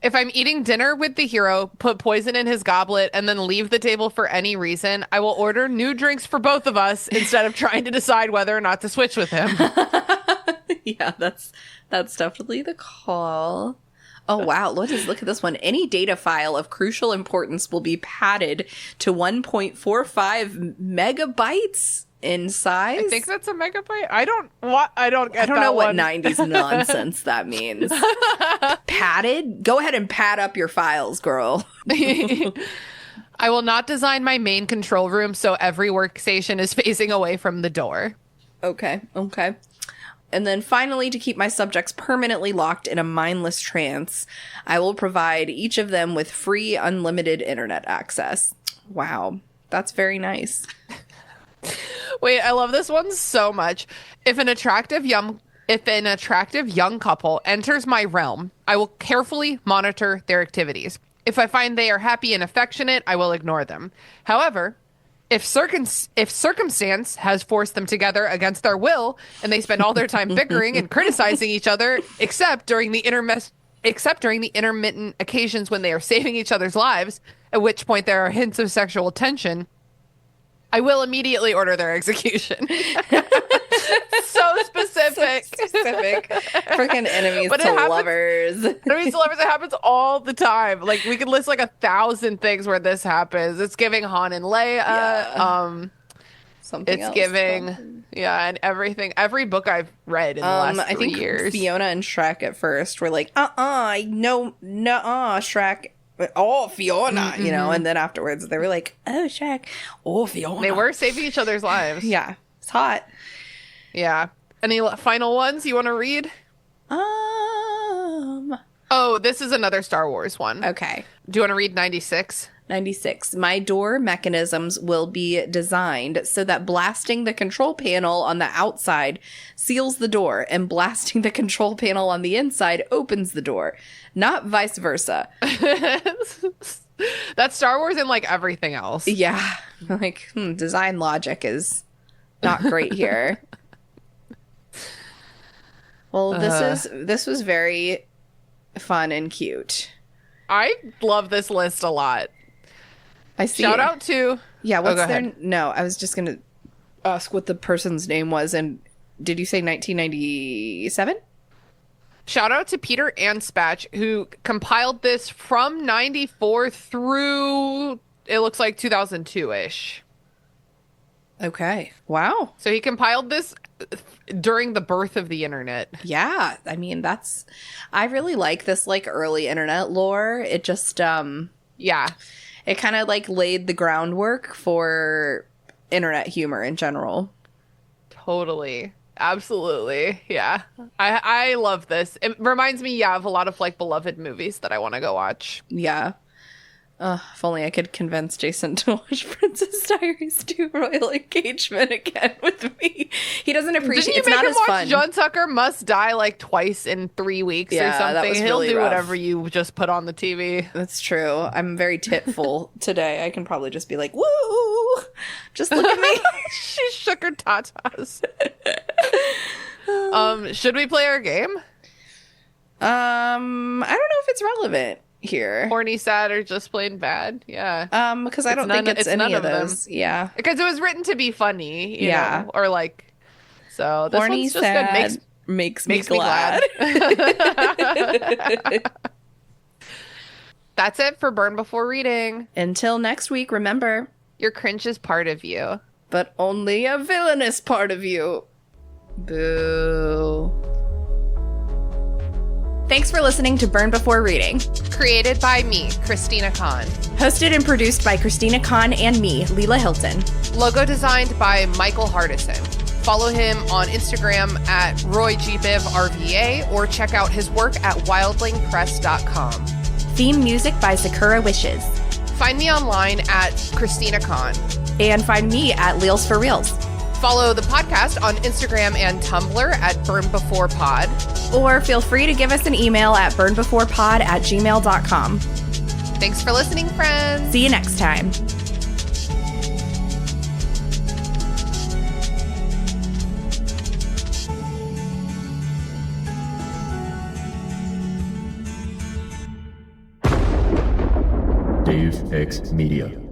If I'm eating dinner with the hero, put poison in his goblet, and then leave the table for any reason, I will order new drinks for both of us instead of trying to decide whether or not to switch with him. Yeah, that's definitely the call. Oh, wow. Look at this one. Any data file of crucial importance will be padded to 1.45 megabytes in size. I think that's a megabyte. I don't know what 90s nonsense that means. Padded? Go ahead and pad up your files, girl. I will not design my main control room so every workstation is facing away from the door. Okay. And then finally, to keep my subjects permanently locked in a mindless trance, I will provide each of them with free, unlimited internet access. Wow. That's very nice. Wait, I love this one so much. If an attractive young couple enters my realm, I will carefully monitor their activities. If I find they are happy and affectionate, I will ignore them. However, if circumstance has forced them together against their will, and they spend all their time bickering and criticizing each other, except during the intermittent occasions when they are saving each other's lives, at which point there are hints of sexual tension, I will immediately order their execution. So specific. So specific. Freaking enemies But to lovers. Enemies to lovers, it happens all the time. Like, we could list like 1,000 things where this happens. It's giving Han and Leia. Yeah. Something it's else. giving, yeah, and everything. Every book I've read in the last 3 years. Fiona and Shrek at first were like, Shrek. Oh, Fiona, you know, and then afterwards they were like, oh, Shrek. Oh, Fiona. They were saving each other's lives. Yeah, it's hot. Yeah. Any final ones you want to read? Oh, this is another Star Wars one. Okay. Do you want to read 96? 96. My door mechanisms will be designed so that blasting the control panel on the outside seals the door and blasting the control panel on the inside opens the door, not vice versa. That's Star Wars and like everything else. Yeah. Like, design logic is not great here. Well, this was very fun and cute. I love this list a lot. I see. Shout out to... Yeah, what's their... No, I was just going to ask what the person's name was. And did you say 1997? Shout out to Peter Anspach, who compiled this from 94 through, it looks like 2002-ish. Okay. Wow. So he compiled this during the birth of the internet. Yeah. I mean, I really like this, like, early internet lore. It just, Yeah. It kind of, like, laid the groundwork for internet humor in general. Totally. Absolutely. Yeah. I love this. It reminds me, of a lot of, like, beloved movies that I want to go watch. Yeah. If only I could convince Jason to watch Princess Diaries 2 Royal Engagement again with me. He doesn't appreciate Didn't you it's make not him as watch fun. John Tucker Must Die like twice in 3 weeks or Yeah, that something? was He'll really do rough. whatever you just put on the TV. That's true. I'm very titful today. I can probably just be like, woo! Just look at me. She shook her tatas. Should we play our game? I don't know if it's relevant here. Horny, sad, or just plain bad? Yeah. Because I don't think it's any none of them. those. Yeah. Because it was written to be funny, you Yeah. know? Or like, so this Horny, one's just sad, good. makes Me glad. That's it for Burn Before Reading. Until next week, remember, Your cringe is part of you. but only a villainous part of you. Boo. Thanks for listening to Burn Before Reading. Created by me, Christina Kahn. Hosted and produced by Christina Kahn and me, Leela Hilton. Logo designed by Michael Hardison. Follow him on Instagram at RoyGBivRVA or check out his work at wildlingpress.com. Theme music by Sakura Wishes. Find me online at Christina Kahn. And find me at Leels for Reels. Follow the podcast on Instagram and Tumblr at BurnBeforePod. Or feel free to give us an email at burnbeforepod@gmail.com. Thanks for listening, friends. See you next time. Dave X Media.